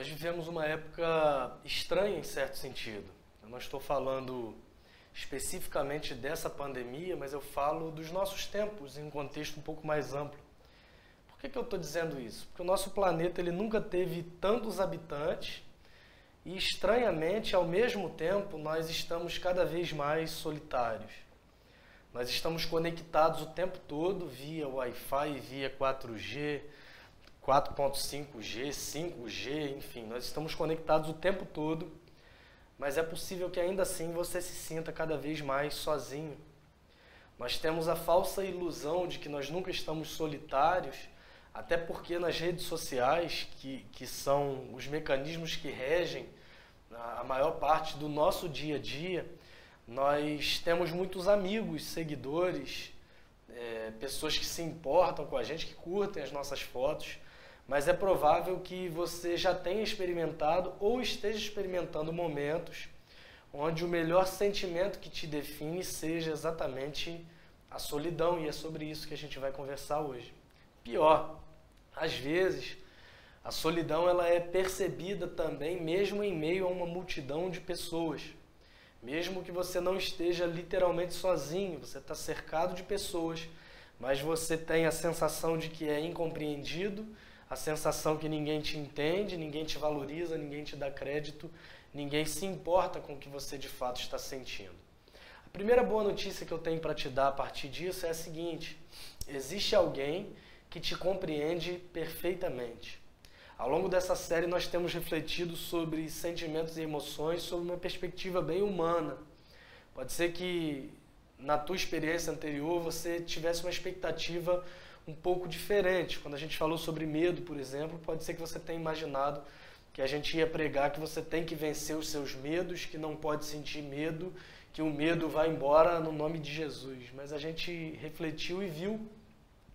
Nós vivemos uma época estranha em certo sentido. Eu não estou falando especificamente dessa pandemia, mas eu falo dos nossos tempos em um contexto um pouco mais amplo. Por que eu estou dizendo isso? Porque o nosso planeta ele nunca teve tantos habitantes e, estranhamente, ao mesmo tempo, nós estamos cada vez mais solitários. Nós estamos conectados o tempo todo via Wi-Fi, via 4G, 4.5G, 5G, enfim, nós estamos conectados o tempo todo, mas é possível que ainda assim você se sinta cada vez mais sozinho. Nós temos a falsa ilusão de que nós nunca estamos solitários, até porque nas redes sociais, que são os mecanismos que regem a maior parte do nosso dia a dia, nós temos muitos amigos, seguidores, pessoas que se importam com a gente, que curtem as nossas fotos, mas é provável que você já tenha experimentado ou esteja experimentando momentos onde o melhor sentimento que te define seja exatamente a solidão, e é sobre isso que a gente vai conversar hoje. Pior, às vezes, a solidão ela é percebida também mesmo em meio a uma multidão de pessoas. Mesmo que você não esteja literalmente sozinho, você está cercado de pessoas, mas você tem a sensação de que é incompreendido, a sensação que ninguém te entende, ninguém te valoriza, ninguém te dá crédito, ninguém se importa com o que você de fato está sentindo. A primeira boa notícia que eu tenho para te dar a partir disso é a seguinte: existe alguém que te compreende perfeitamente. Ao longo dessa série nós temos refletido sobre sentimentos e emoções sob uma perspectiva bem humana. Pode ser que na tua experiência anterior você tivesse uma expectativa um pouco diferente. Quando a gente falou sobre medo, por exemplo, pode ser que você tenha imaginado que a gente ia pregar que você tem que vencer os seus medos, que não pode sentir medo, que o medo vai embora no nome de Jesus. Mas a gente refletiu e viu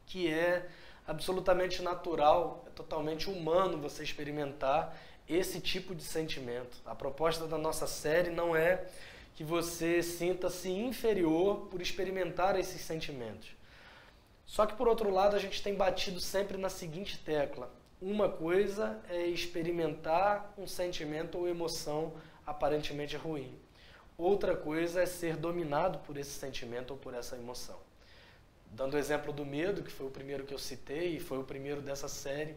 que é absolutamente natural, é totalmente humano você experimentar esse tipo de sentimento. A proposta da nossa série não é que você sinta-se inferior por experimentar esses sentimentos. Só que, por outro lado, a gente tem batido sempre na seguinte tecla: uma coisa é experimentar um sentimento ou emoção aparentemente ruim. Outra coisa é ser dominado por esse sentimento ou por essa emoção. Dando o exemplo do medo, que foi o primeiro que eu citei e foi o primeiro dessa série,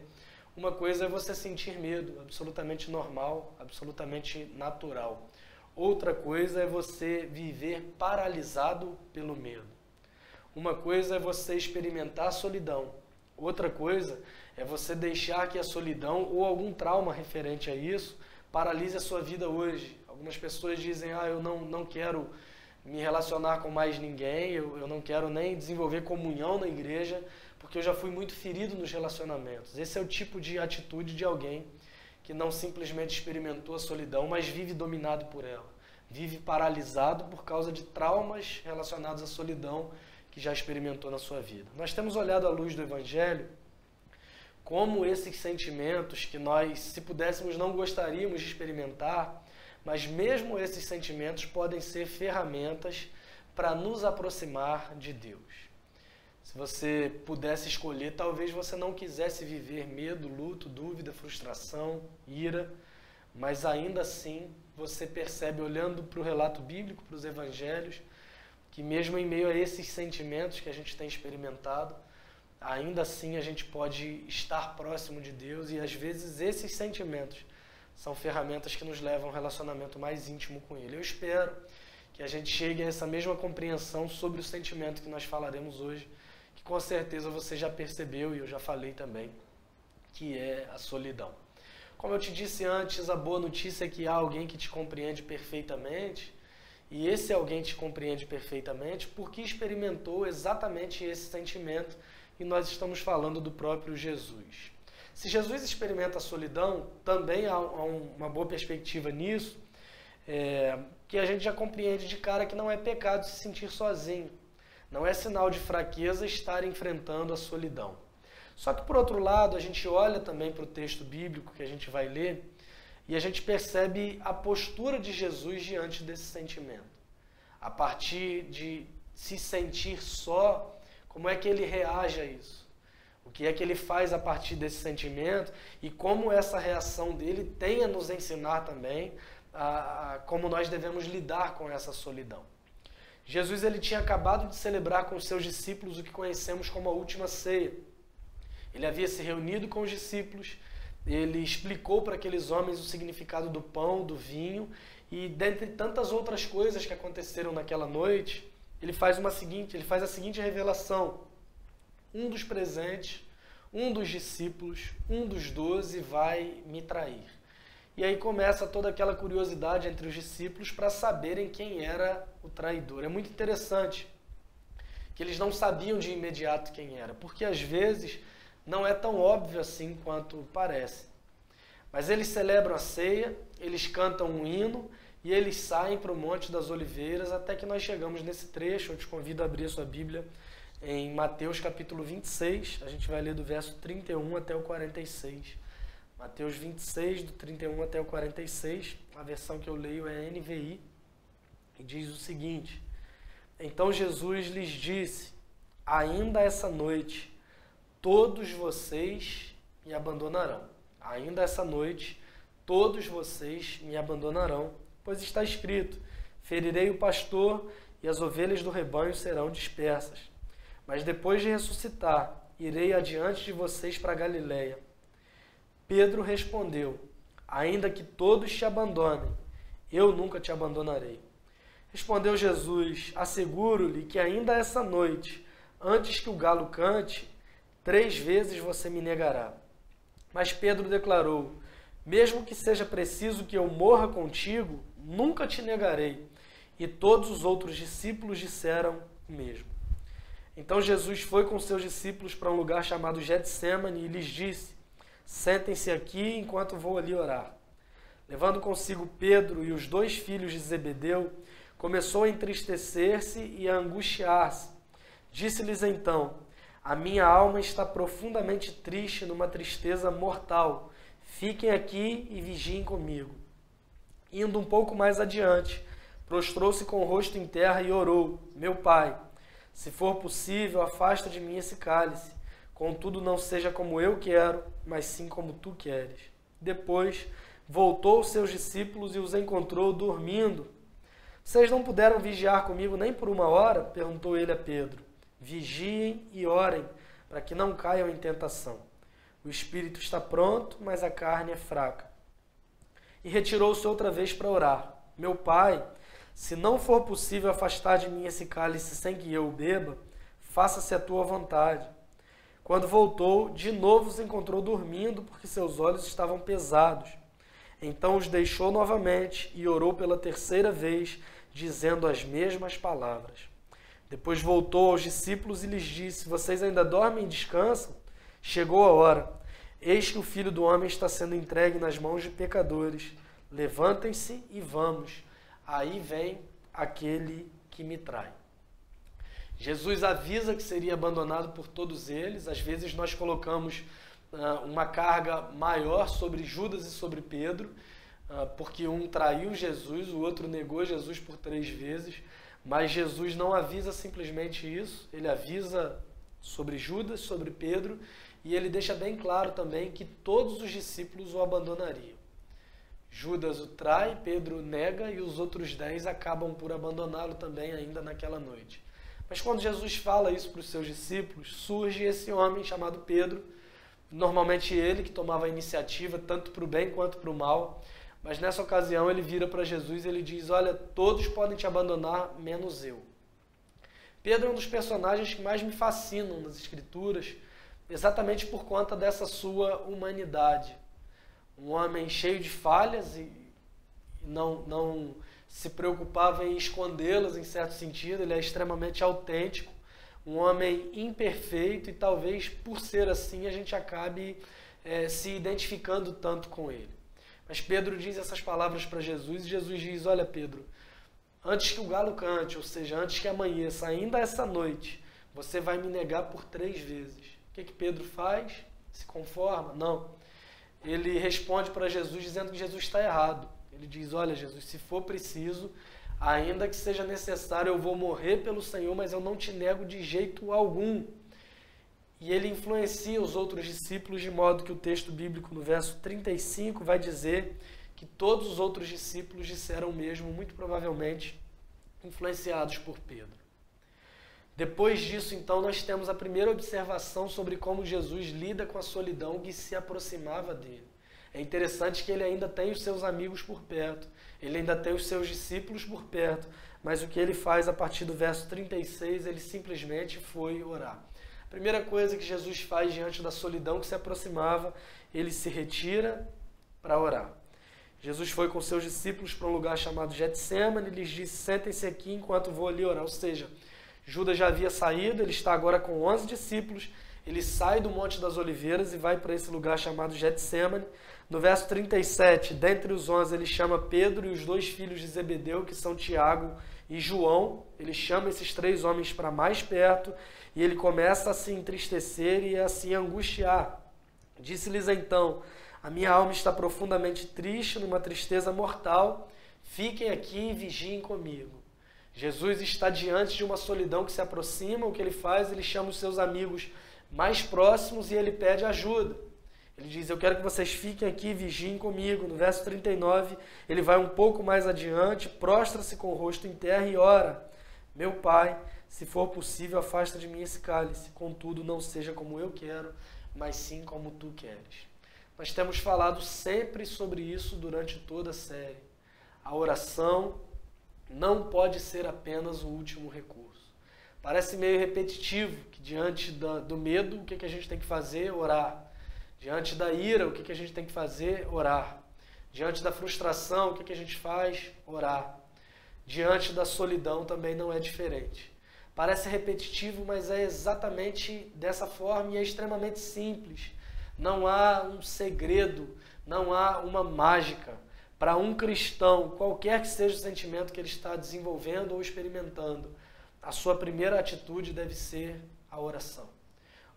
uma coisa é você sentir medo, absolutamente normal, absolutamente natural. Outra coisa é você viver paralisado pelo medo. Uma coisa é você experimentar a solidão. Outra coisa é você deixar que a solidão ou algum trauma referente a isso paralise a sua vida hoje. Algumas pessoas dizem, eu não quero me relacionar com mais ninguém, eu não quero nem desenvolver comunhão na igreja, porque eu já fui muito ferido nos relacionamentos. Esse é o tipo de atitude de alguém que não simplesmente experimentou a solidão, mas vive dominado por ela. Vive paralisado por causa de traumas relacionados à solidão que já experimentou na sua vida. Nós temos olhado à luz do Evangelho como esses sentimentos que nós, se pudéssemos, não gostaríamos de experimentar, mas mesmo esses sentimentos podem ser ferramentas para nos aproximar de Deus. Se você pudesse escolher, talvez você não quisesse viver medo, luto, dúvida, frustração, ira, mas ainda assim você percebe, olhando para o relato bíblico, para os evangelhos, que mesmo em meio a esses sentimentos que a gente tem experimentado, ainda assim a gente pode estar próximo de Deus, e às vezes esses sentimentos são ferramentas que nos levam a um relacionamento mais íntimo com Ele. Eu espero que a gente chegue a essa mesma compreensão sobre o sentimento que nós falaremos hoje, que com certeza você já percebeu e eu já falei também, que é a solidão. Como eu te disse antes, a boa notícia é que há alguém que te compreende perfeitamente, e esse alguém te compreende perfeitamente porque experimentou exatamente esse sentimento, e nós estamos falando do próprio Jesus. Se Jesus experimenta a solidão, também há uma boa perspectiva nisso, que a gente já compreende de cara que não é pecado se sentir sozinho. Não é sinal de fraqueza estar enfrentando a solidão. Só que, por outro lado, a gente olha também para o texto bíblico que a gente vai ler e a gente percebe a postura de Jesus diante desse sentimento. A partir de se sentir só, como é que ele reage a isso? O que é que ele faz a partir desse sentimento e como essa reação dele tem a nos ensinar também como nós devemos lidar com essa solidão. Jesus ele tinha acabado de celebrar com os seus discípulos o que conhecemos como a última ceia. Ele havia se reunido com os discípulos, ele explicou para aqueles homens o significado do pão, do vinho, e dentre tantas outras coisas que aconteceram naquela noite, ele faz a seguinte revelação: um dos presentes, um dos discípulos, um dos 12 vai me trair. E aí começa toda aquela curiosidade entre os discípulos para saberem quem era o traidor. É muito interessante que eles não sabiam de imediato quem era, porque às vezes não é tão óbvio assim quanto parece. Mas eles celebram a ceia, eles cantam um hino e eles saem para o Monte das Oliveiras até que nós chegamos nesse trecho. Eu te convido a abrir a sua Bíblia em Mateus capítulo 26, a gente vai ler do verso 31 até o 46. Mateus 26, do 31 até o 46, a versão que eu leio é a NVI, e diz o seguinte: Então Jesus lhes disse, ainda essa noite todos vocês me abandonarão. Ainda essa noite todos vocês me abandonarão, pois está escrito, ferirei o pastor e as ovelhas do rebanho serão dispersas. Mas depois de ressuscitar, irei adiante de vocês para Galiléia. Pedro respondeu, ainda que todos te abandonem, eu nunca te abandonarei. Respondeu Jesus, asseguro-lhe que ainda essa noite, antes que o galo cante, 3 vezes você me negará. Mas Pedro declarou, mesmo que seja preciso que eu morra contigo, nunca te negarei. E todos os outros discípulos disseram o mesmo. Então Jesus foi com seus discípulos para um lugar chamado Getsêmani e lhes disse, sentem-se aqui enquanto vou ali orar. Levando consigo Pedro e os 2 filhos de Zebedeu, começou a entristecer-se e a angustiar-se. Disse-lhes então, a minha alma está profundamente triste numa tristeza mortal. Fiquem aqui e vigiem comigo. Indo um pouco mais adiante, prostrou-se com o rosto em terra e orou, meu pai, se for possível, afasta de mim esse cálice. Contudo, não seja como eu quero, mas sim como tu queres. Depois, voltou aos seus discípulos e os encontrou dormindo. Vocês não puderam vigiar comigo nem por 1 hora? Perguntou ele a Pedro. Vigiem e orem, para que não caiam em tentação. O espírito está pronto, mas a carne é fraca. E retirou-se outra vez para orar. Meu pai, se não for possível afastar de mim esse cálice sem que eu o beba, faça-se a tua vontade. Quando voltou, de novo os encontrou dormindo, porque seus olhos estavam pesados. Então os deixou novamente e orou pela 3ª vez, dizendo as mesmas palavras. Depois voltou aos discípulos e lhes disse, vocês ainda dormem e descansam? Chegou a hora. Eis que o Filho do Homem está sendo entregue nas mãos de pecadores. Levantem-se e vamos. Aí vem aquele que me trai. Jesus avisa que seria abandonado por todos eles. Às vezes nós colocamos uma carga maior sobre Judas e sobre Pedro, porque um traiu Jesus, o outro negou Jesus por 3 vezes. Mas Jesus não avisa simplesmente isso, ele avisa sobre Judas, sobre Pedro, e ele deixa bem claro também que todos os discípulos o abandonariam. Judas o trai, Pedro o nega e os outros 10 acabam por abandoná-lo também ainda naquela noite. Mas quando Jesus fala isso para os seus discípulos, surge esse homem chamado Pedro, normalmente ele que tomava a iniciativa tanto para o bem quanto para o mal, mas nessa ocasião ele vira para Jesus e ele diz, olha, todos podem te abandonar, menos eu. Pedro é um dos personagens que mais me fascinam nas Escrituras, exatamente por conta dessa sua humanidade. Um homem cheio de falhas e não se preocupava em escondê-las em certo sentido, ele é extremamente autêntico, um homem imperfeito e talvez por ser assim a gente acabe se identificando tanto com ele. Mas Pedro diz essas palavras para Jesus e Jesus diz, olha Pedro, antes que o galo cante, ou seja, antes que amanheça, ainda essa noite, você vai me negar por 3 vezes. O que Pedro faz? Se conforma? Não. Ele responde para Jesus dizendo que Jesus está errado. Ele diz, olha Jesus, se for preciso, ainda que seja necessário, eu vou morrer pelo Senhor, mas eu não te nego de jeito algum. e ele influencia os outros discípulos, de modo que o texto bíblico no verso 35 vai dizer que todos os outros discípulos disseram o mesmo, muito provavelmente influenciados por Pedro. Depois disso, então, nós temos a primeira observação sobre como Jesus lida com a solidão que se aproximava dele. É interessante que ele ainda tem os seus amigos por perto, ele ainda tem os seus discípulos por perto, mas o que ele faz a partir do verso 36, ele simplesmente foi orar. A primeira coisa que Jesus faz diante da solidão que se aproximava, ele se retira para orar. Jesus foi com seus discípulos para um lugar chamado Getsêmani e lhes disse: sentem-se aqui enquanto vou ali orar. Ou seja, Judas já havia saído, ele está agora com 11 discípulos, ele sai do Monte das Oliveiras e vai para esse lugar chamado Getsêmani. No verso 37, dentre os 11, ele chama Pedro e os 2 filhos de Zebedeu, que são Tiago e João. Ele chama esses 3 homens para mais perto e ele começa a se entristecer e a se angustiar. Disse-lhes então: a minha alma está profundamente triste, numa tristeza mortal. Fiquem aqui e vigiem comigo. Jesus está diante de uma solidão que se aproxima. O que ele faz? Ele chama os seus amigos mais próximos e ele pede ajuda. Ele diz: eu quero que vocês fiquem aqui e vigiem comigo. No verso 39, ele vai um pouco mais adiante, prostra-se com o rosto em terra e ora: meu Pai, se for possível, afasta de mim esse cálice. Contudo, não seja como eu quero, mas sim como tu queres. Nós temos falado sempre sobre isso durante toda a série. A oração não pode ser apenas o último recurso. Parece meio repetitivo que diante do medo, o que a gente tem que fazer? Orar. Diante da ira, o que a gente tem que fazer? Orar. Diante da frustração, o que a gente faz? Orar. Diante da solidão também não é diferente. Parece repetitivo, mas é exatamente dessa forma e é extremamente simples. Não há um segredo, não há uma mágica. Para um cristão, qualquer que seja o sentimento que ele está desenvolvendo ou experimentando, a sua primeira atitude deve ser a oração.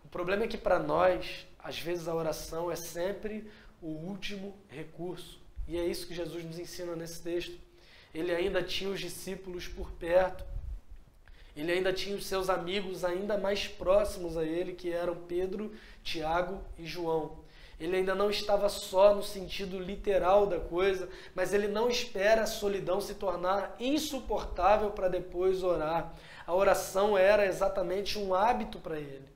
O problema é que para nós, às vezes a oração é sempre o último recurso. E é isso que Jesus nos ensina nesse texto. Ele ainda tinha os discípulos por perto. Ele ainda tinha os seus amigos ainda mais próximos a ele, que eram Pedro, Tiago e João. Ele ainda não estava só no sentido literal da coisa, mas ele não espera a solidão se tornar insuportável para depois orar. A oração era exatamente um hábito para ele.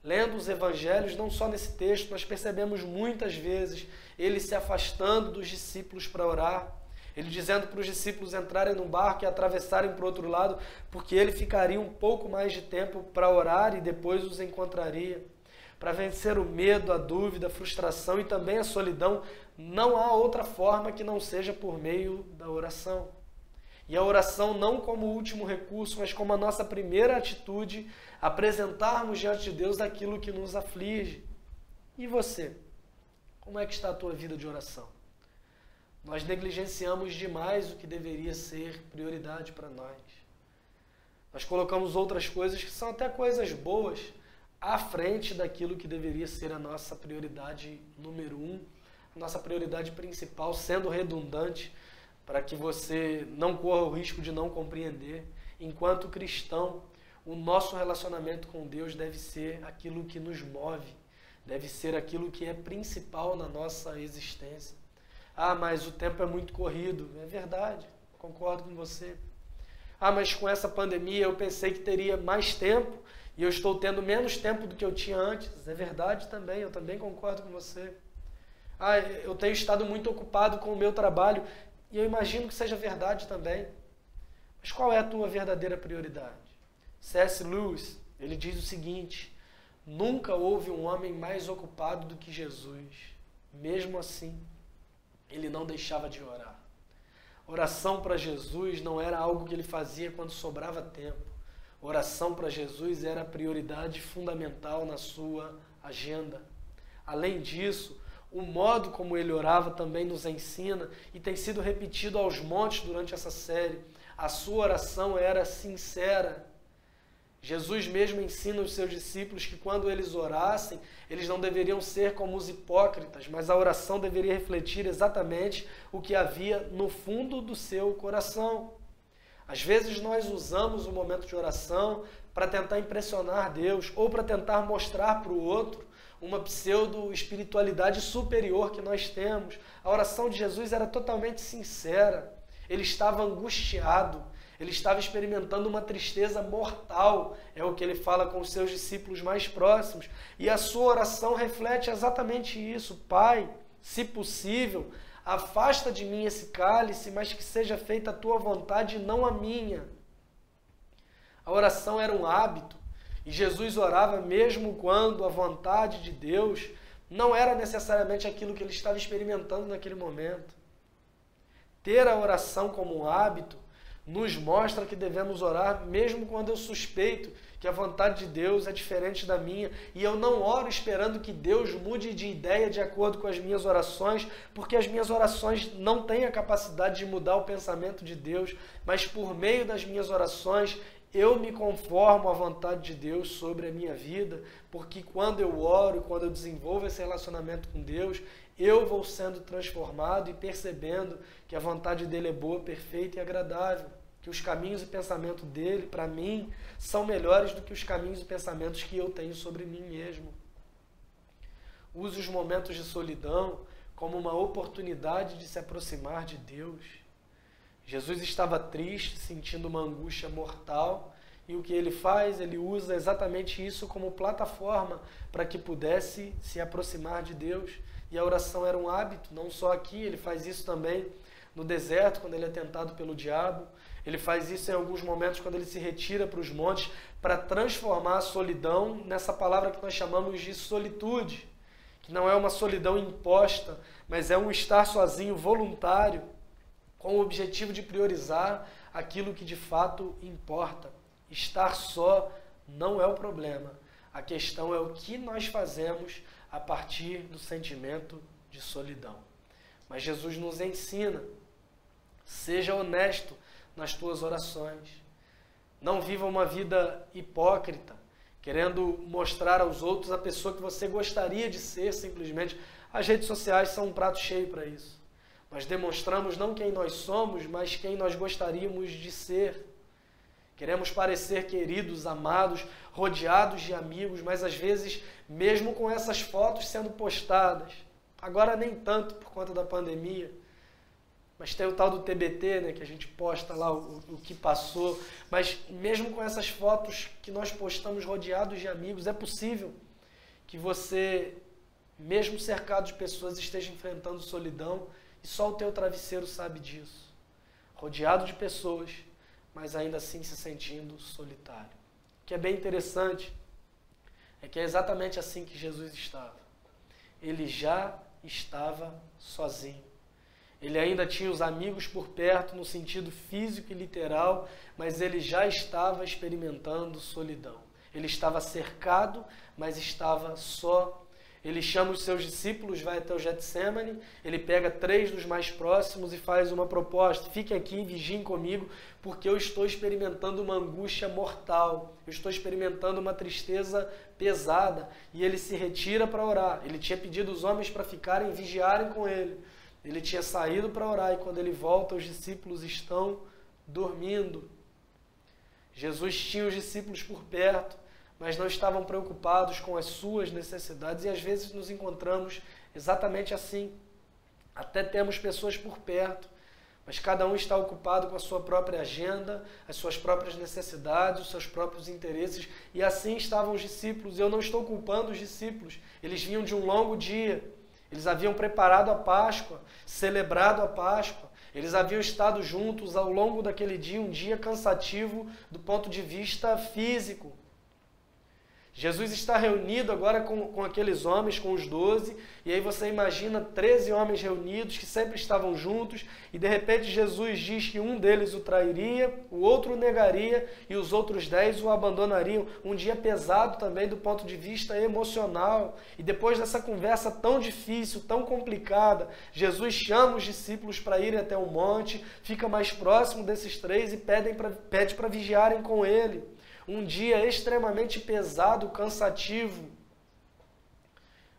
Lendo os evangelhos, não só nesse texto, nós percebemos muitas vezes ele se afastando dos discípulos para orar. Ele dizendo para os discípulos entrarem num barco e atravessarem para o outro lado, porque ele ficaria um pouco mais de tempo para orar e depois os encontraria. Para vencer o medo, a dúvida, a frustração e também a solidão, não há outra forma que não seja por meio da oração. E a oração não como último recurso, mas como a nossa primeira atitude, apresentarmos diante de Deus aquilo que nos aflige. E você? Como é que está a tua vida de oração? Nós negligenciamos demais o que deveria ser prioridade para nós. Nós colocamos outras coisas que são até coisas boas à frente daquilo que deveria ser a nossa prioridade número 1, a nossa prioridade principal, sendo redundante, para que você não corra o risco de não compreender. Enquanto cristão, o nosso relacionamento com Deus deve ser aquilo que nos move, deve ser aquilo que é principal na nossa existência. Ah, mas o tempo é muito corrido. É verdade, concordo com você. Ah, mas com essa pandemia eu pensei que teria mais tempo e eu estou tendo menos tempo do que eu tinha antes. É verdade também, eu também concordo com você. Ah, eu tenho estado muito ocupado com o meu trabalho e eu imagino que seja verdade também. Mas qual é a tua verdadeira prioridade? C.S. Lewis, ele diz o seguinte: nunca houve um homem mais ocupado do que Jesus. Mesmo assim, ele não deixava de orar. Oração para Jesus não era algo que ele fazia quando sobrava tempo. Oração para Jesus era a prioridade fundamental na sua agenda. Além disso, o modo como ele orava também nos ensina, e tem sido repetido aos montes durante essa série. A sua oração era sincera. Jesus mesmo ensina os seus discípulos que quando eles orassem, eles não deveriam ser como os hipócritas, mas a oração deveria refletir exatamente o que havia no fundo do seu coração. Às vezes nós usamos o momento de oração para tentar impressionar Deus ou para tentar mostrar para o outro uma pseudo-espiritualidade superior que nós temos. A oração de Jesus era totalmente sincera. Ele estava angustiado, ele estava experimentando uma tristeza mortal, é o que ele fala com os seus discípulos mais próximos. E a sua oração reflete exatamente isso. Pai, se possível, afasta de mim esse cálice, mas que seja feita a tua vontade e não a minha. A oração era um hábito, e Jesus orava mesmo quando a vontade de Deus não era necessariamente aquilo que ele estava experimentando naquele momento. Ter a oração como um hábito nos mostra que devemos orar mesmo quando eu suspeito que a vontade de Deus é diferente da minha, e eu não oro esperando que Deus mude de ideia de acordo com as minhas orações, porque as minhas orações não têm a capacidade de mudar o pensamento de Deus, mas por meio das minhas orações eu me conformo à vontade de Deus sobre a minha vida, porque quando eu oro, quando eu desenvolvo esse relacionamento com Deus, eu vou sendo transformado e percebendo que a vontade dele é boa, perfeita e agradável, que os caminhos e pensamentos dele, para mim, são melhores do que os caminhos e pensamentos que eu tenho sobre mim mesmo. Use os momentos de solidão como uma oportunidade de se aproximar de Deus. Jesus estava triste, sentindo uma angústia mortal, e o que ele faz? Ele usa exatamente isso como plataforma para que pudesse se aproximar de Deus. E a oração era um hábito, não só aqui, ele faz isso também no deserto, quando ele é tentado pelo diabo. Ele faz isso em alguns momentos quando ele se retira para os montes para transformar a solidão nessa palavra que nós chamamos de solitude, que não é uma solidão imposta, mas é um estar sozinho voluntário, com o objetivo de priorizar aquilo que de fato importa. Estar só não é o problema. A questão é o que nós fazemos a partir do sentimento de solidão. Mas Jesus nos ensina, seja honesto nas tuas orações. Não viva uma vida hipócrita, querendo mostrar aos outros a pessoa que você gostaria de ser simplesmente. As redes sociais são um prato cheio para isso. Nós demonstramos não quem nós somos, mas quem nós gostaríamos de ser. Queremos parecer queridos, amados, rodeados de amigos, mas às vezes, mesmo com essas fotos sendo postadas, agora nem tanto por conta da pandemia, mas tem o tal do TBT, né, que a gente posta lá o que passou, mas mesmo com essas fotos que nós postamos rodeados de amigos, é possível que você, mesmo cercado de pessoas, esteja enfrentando solidão, e só o teu travesseiro sabe disso. Rodeado de pessoas, mas ainda assim se sentindo solitário. O que é bem interessante é que é exatamente assim que Jesus estava. Ele já estava sozinho. Ele ainda tinha os amigos por perto no sentido físico e literal, mas ele já estava experimentando solidão. Ele estava cercado, mas estava só. Ele chama os seus discípulos, vai até o Getsemane, ele pega 3 dos mais próximos e faz uma proposta. Fiquem aqui e vigiem comigo, porque eu estou experimentando uma angústia mortal. Eu estou experimentando uma tristeza pesada. E ele se retira para orar. Ele tinha pedido os homens para ficarem e vigiarem com ele. Ele tinha saído para orar e quando ele volta, os discípulos estão dormindo. Jesus tinha os discípulos por perto, mas não estavam preocupados com as suas necessidades, e às vezes nos encontramos exatamente assim. Até temos pessoas por perto, mas cada um está ocupado com a sua própria agenda, as suas próprias necessidades, os seus próprios interesses, e assim estavam os discípulos. Eu não estou culpando os discípulos, eles vinham de um longo dia, eles haviam preparado a Páscoa, celebrado a Páscoa, eles haviam estado juntos ao longo daquele dia, um dia cansativo do ponto de vista físico. Jesus está reunido agora com aqueles homens, com os 12, e aí você imagina 13 homens reunidos que sempre estavam juntos, e de repente Jesus diz que um deles o trairia, o outro o negaria, e os outros 10 o abandonariam. Um dia pesado também do ponto de vista emocional. E depois dessa conversa tão difícil, tão complicada, Jesus chama os discípulos para irem até o monte, fica mais próximo desses 3 e pede para vigiarem com ele. Um dia extremamente pesado, cansativo.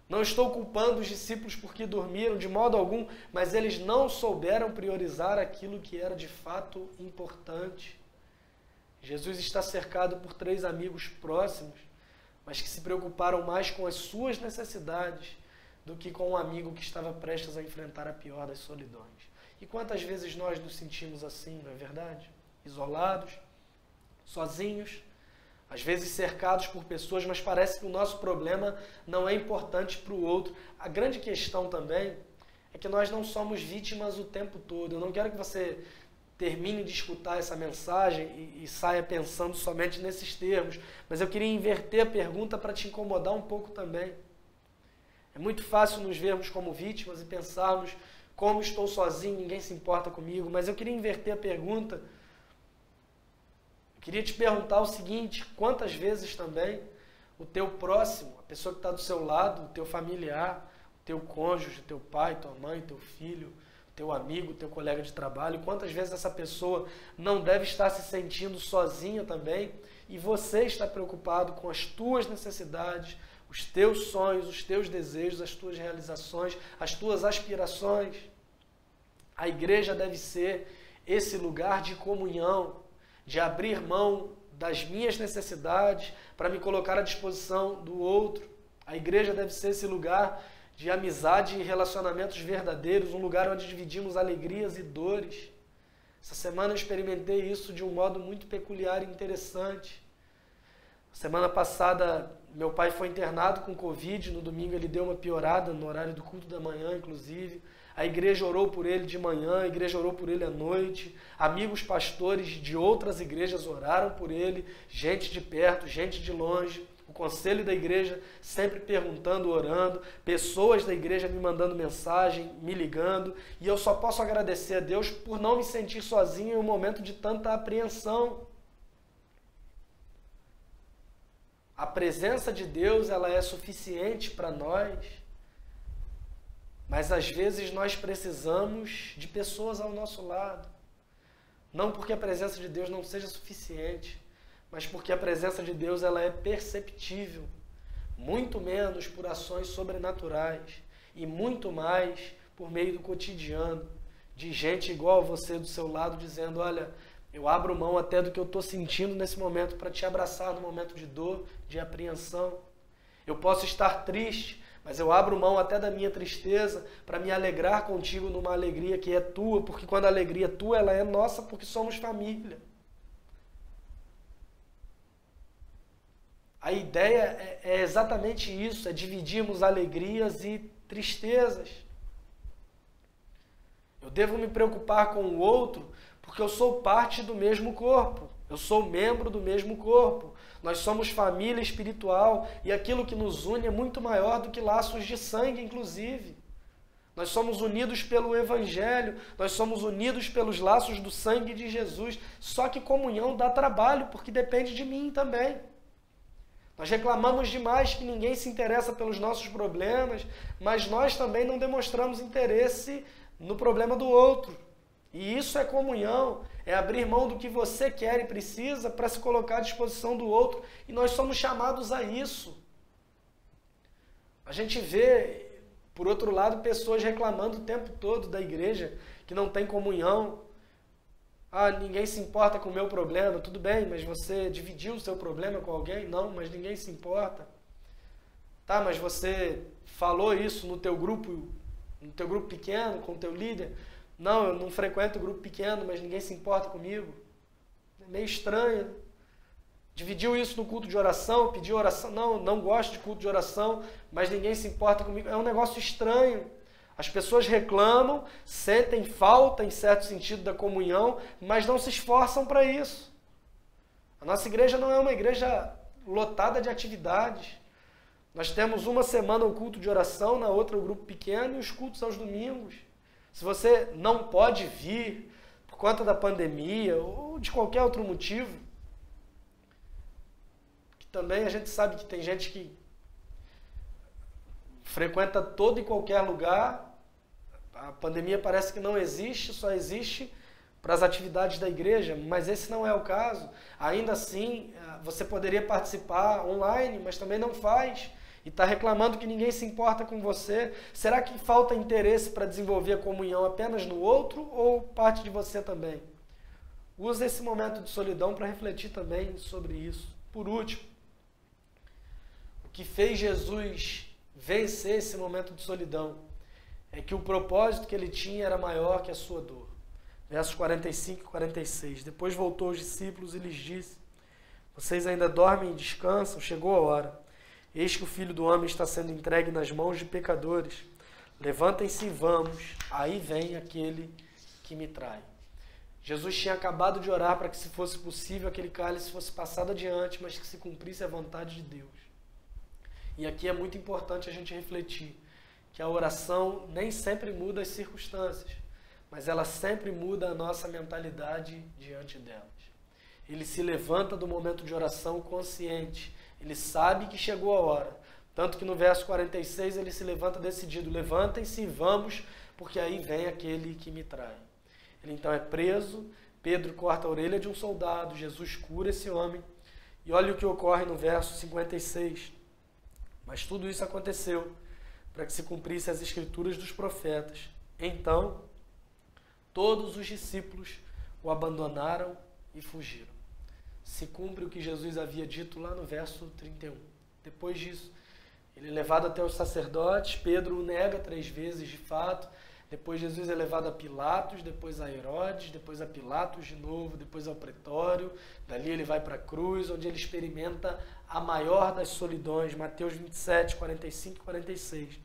Não estou culpando os discípulos porque dormiram de modo algum, mas eles não souberam priorizar aquilo que era de fato importante. Jesus está cercado por 3 amigos próximos, mas que se preocuparam mais com as suas necessidades do que com um amigo que estava prestes a enfrentar a pior das solidões. E quantas vezes nós nos sentimos assim, não é verdade? Isolados, sozinhos, às vezes cercados por pessoas, mas parece que o nosso problema não é importante para o outro. A grande questão também é que nós não somos vítimas o tempo todo. Eu não quero que você termine de escutar essa mensagem e saia pensando somente nesses termos, mas eu queria inverter a pergunta para te incomodar um pouco também. É muito fácil nos vermos como vítimas e pensarmos: como estou sozinho, ninguém se importa comigo, mas eu queria inverter a pergunta. Eu queria te perguntar o seguinte: quantas vezes também o teu próximo, a pessoa que está do seu lado, o teu familiar, o teu cônjuge, teu pai, tua mãe, teu filho, teu amigo, teu colega de trabalho, quantas vezes essa pessoa não deve estar se sentindo sozinha também e você está preocupado com as tuas necessidades, os teus sonhos, os teus desejos, as tuas realizações, as tuas aspirações. A igreja deve ser esse lugar de comunhão, de abrir mão das minhas necessidades para me colocar à disposição do outro. A igreja deve ser esse lugar de amizade e relacionamentos verdadeiros, um lugar onde dividimos alegrias e dores. Essa semana eu experimentei isso de um modo muito peculiar e interessante. Semana passada, meu pai foi internado com Covid, no domingo ele deu uma piorada, no horário do culto da manhã, inclusive. A igreja orou por ele de manhã, a igreja orou por ele à noite. Amigos pastores de outras igrejas oraram por ele, gente de perto, gente de longe. O conselho da igreja sempre perguntando, orando, pessoas da igreja me mandando mensagem, me ligando, e eu só posso agradecer a Deus por não me sentir sozinho em um momento de tanta apreensão. A presença de Deus, ela é suficiente para nós, mas às vezes nós precisamos de pessoas ao nosso lado. Não porque a presença de Deus não seja suficiente, mas porque a presença de Deus ela é perceptível, muito menos por ações sobrenaturais e muito mais por meio do cotidiano, de gente igual a você do seu lado dizendo: olha, eu abro mão até do que eu estou sentindo nesse momento para te abraçar no momento de dor, de apreensão. Eu posso estar triste, mas eu abro mão até da minha tristeza para me alegrar contigo numa alegria que é tua, porque quando a alegria é tua, ela é nossa porque somos família. A ideia é exatamente isso, é dividirmos alegrias e tristezas. Eu devo me preocupar com o outro porque eu sou parte do mesmo corpo, eu sou membro do mesmo corpo. Nós somos família espiritual e aquilo que nos une é muito maior do que laços de sangue, inclusive. Nós somos unidos pelo Evangelho, nós somos unidos pelos laços do sangue de Jesus. Só que comunhão dá trabalho, porque depende de mim também. Nós reclamamos demais que ninguém se interessa pelos nossos problemas, mas nós também não demonstramos interesse no problema do outro. E isso é comunhão, é abrir mão do que você quer e precisa para se colocar à disposição do outro. E nós somos chamados a isso. A gente vê, por outro lado, pessoas reclamando o tempo todo da igreja, que não tem comunhão. Ah, ninguém se importa com o meu problema. Tudo bem, mas você dividiu o seu problema com alguém? Não, mas ninguém se importa. Tá, mas você falou isso no teu grupo pequeno, com o teu líder? Não, eu não frequento grupo pequeno, mas ninguém se importa comigo. É meio estranho. Dividiu isso no culto de oração, pediu oração. Não gosto de culto de oração, mas ninguém se importa comigo. É um negócio estranho. As pessoas reclamam, sentem falta, em certo sentido, da comunhão, mas não se esforçam para isso. A nossa igreja não é uma igreja lotada de atividades. Nós temos uma semana o culto de oração, na outra o grupo pequeno e os cultos aos domingos. Se você não pode vir por conta da pandemia ou de qualquer outro motivo, que também a gente sabe que tem gente que frequenta todo e qualquer lugar, a pandemia parece que não existe, só existe para as atividades da igreja, mas esse não é o caso. Ainda assim, você poderia participar online, mas também não faz. E está reclamando que ninguém se importa com você. Será que falta interesse para desenvolver a comunhão apenas no outro ou parte de você também? Usa esse momento de solidão para refletir também sobre isso. Por último, o que fez Jesus vencer esse momento de solidão é que o propósito que ele tinha era maior que a sua dor. Versos 45 e 46. Depois voltou aos discípulos e lhes disse: vocês ainda dormem e descansam? Chegou a hora. Eis que o Filho do Homem está sendo entregue nas mãos de pecadores. Levantem-se e vamos. Aí vem aquele que me trai. Jesus tinha acabado de orar para que, se fosse possível, aquele cálice fosse passado adiante, mas que se cumprisse a vontade de Deus. E aqui é muito importante a gente refletir que a oração nem sempre muda as circunstâncias, mas ela sempre muda a nossa mentalidade diante delas. Ele se levanta do momento de oração consciente, ele sabe que chegou a hora. Tanto que no verso 46 ele se levanta decidido: levantem-se e vamos, porque aí vem aquele que me trai. Ele então é preso, Pedro corta a orelha de um soldado, Jesus cura esse homem. E olha o que ocorre no verso 56. Mas tudo isso aconteceu para que se cumprisse as escrituras dos profetas. Então, todos os discípulos o abandonaram e fugiram. Se cumpre o que Jesus havia dito lá no verso 31. Depois disso, ele é levado até os sacerdotes, Pedro o nega 3 vezes de fato. Depois Jesus é levado a Pilatos, depois a Herodes, depois a Pilatos de novo, depois ao pretório. Dali ele vai para a cruz, onde ele experimenta a maior das solidões. Mateus 27, 45 e 46.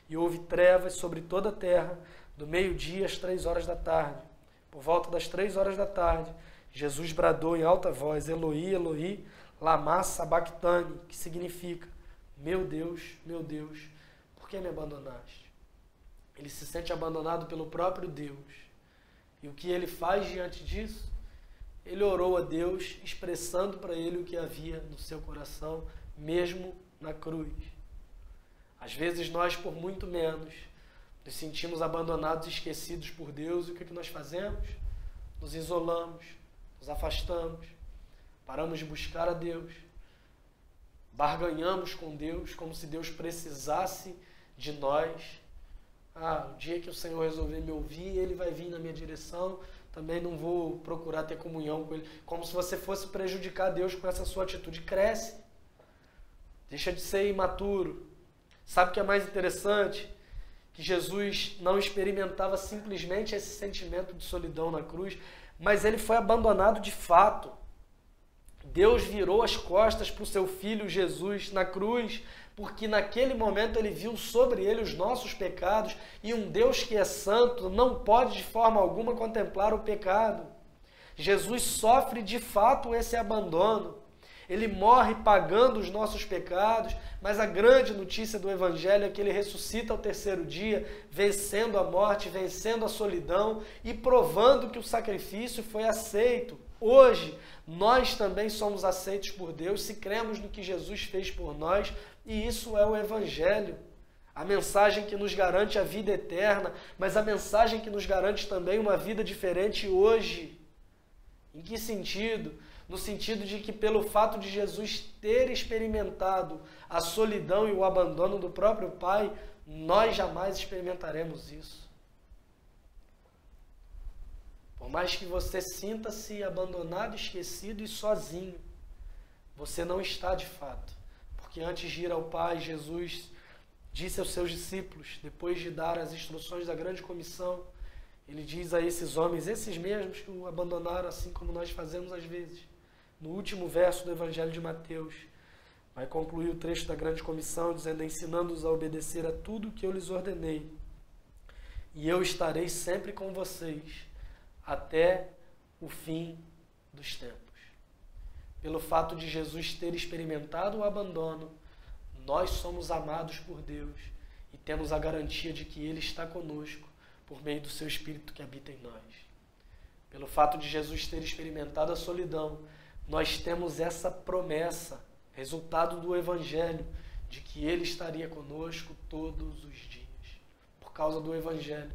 E houve trevas sobre toda a terra, do meio-dia às 3 horas da tarde. Por volta das 3 horas da tarde, Jesus bradou em alta voz: Eloi, Eloi, lama sabachthani, que significa: meu Deus, por que me abandonaste? Ele se sente abandonado pelo próprio Deus. E o que ele faz diante disso? Ele orou a Deus, expressando para ele o que havia no seu coração, mesmo na cruz. Às vezes nós, por muito menos, nos sentimos abandonados e esquecidos por Deus. E o que nós fazemos? Nos isolamos, nos afastamos, paramos de buscar a Deus, barganhamos com Deus, como se Deus precisasse de nós. O dia que o Senhor resolver me ouvir, Ele vai vir na minha direção, também não vou procurar ter comunhão com Ele. Como se você fosse prejudicar Deus com essa sua atitude. Cresce, deixa de ser imaturo. Sabe o que é mais interessante? Que Jesus não experimentava simplesmente esse sentimento de solidão na cruz, mas Ele foi abandonado de fato. Deus virou as costas para o seu Filho Jesus na cruz, porque naquele momento ele viu sobre ele os nossos pecados, e um Deus que é santo não pode de forma alguma contemplar o pecado. Jesus sofre de fato esse abandono. Ele morre pagando os nossos pecados, mas a grande notícia do Evangelho é que ele ressuscita ao 3º dia, vencendo a morte, vencendo a solidão e provando que o sacrifício foi aceito. Hoje, nós também somos aceitos por Deus se cremos no que Jesus fez por nós, e isso é o Evangelho. A mensagem que nos garante a vida eterna, mas a mensagem que nos garante também uma vida diferente hoje. Em que sentido? No sentido de que, pelo fato de Jesus ter experimentado a solidão e o abandono do próprio Pai, nós jamais experimentaremos isso. Por mais que você sinta-se abandonado, esquecido e sozinho, você não está de fato. Porque antes de ir ao Pai, Jesus disse aos seus discípulos, depois de dar as instruções da grande comissão, ele diz a esses homens, esses mesmos que o abandonaram, assim como nós fazemos às vezes. No último verso do Evangelho de Mateus, vai concluir o trecho da grande comissão, dizendo: ensinando-os a obedecer a tudo o que eu lhes ordenei. E eu estarei sempre com vocês, até o fim dos tempos. Pelo fato de Jesus ter experimentado o abandono, nós somos amados por Deus e temos a garantia de que Ele está conosco por meio do seu Espírito que habita em nós. Pelo fato de Jesus ter experimentado a solidão, nós temos essa promessa, resultado do Evangelho, de que Ele estaria conosco todos os dias. Por causa do Evangelho,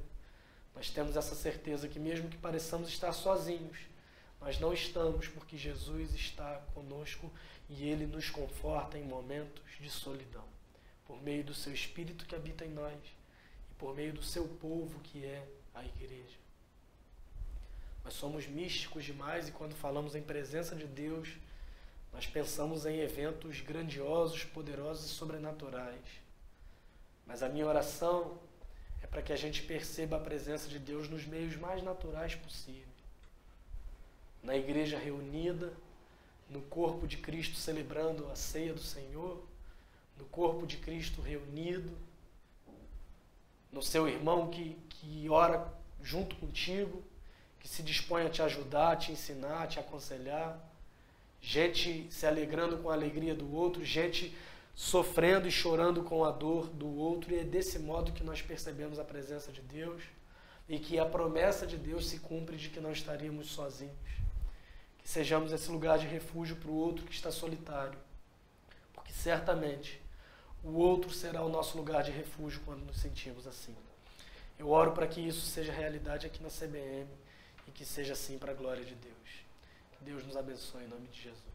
nós temos essa certeza que mesmo que pareçamos estar sozinhos, nós não estamos, porque Jesus está conosco e Ele nos conforta em momentos de solidão, por meio do seu Espírito que habita em nós e por meio do seu povo que é a Igreja. Nós somos místicos demais e quando falamos em presença de Deus, nós pensamos em eventos grandiosos, poderosos e sobrenaturais. Mas a minha oração é para que a gente perceba a presença de Deus nos meios mais naturais possível. Na igreja reunida, no corpo de Cristo celebrando a ceia do Senhor, no corpo de Cristo reunido, no seu irmão que ora junto contigo, que se dispõe a te ajudar, a te ensinar, a te aconselhar, gente se alegrando com a alegria do outro, gente sofrendo e chorando com a dor do outro, e é desse modo que nós percebemos a presença de Deus e que a promessa de Deus se cumpre de que não estaríamos sozinhos, que sejamos esse lugar de refúgio para o outro que está solitário, porque certamente o outro será o nosso lugar de refúgio quando nos sentimos assim. Eu oro para que isso seja realidade aqui na CBM e que seja assim para a glória de Deus. Que Deus nos abençoe em nome de Jesus.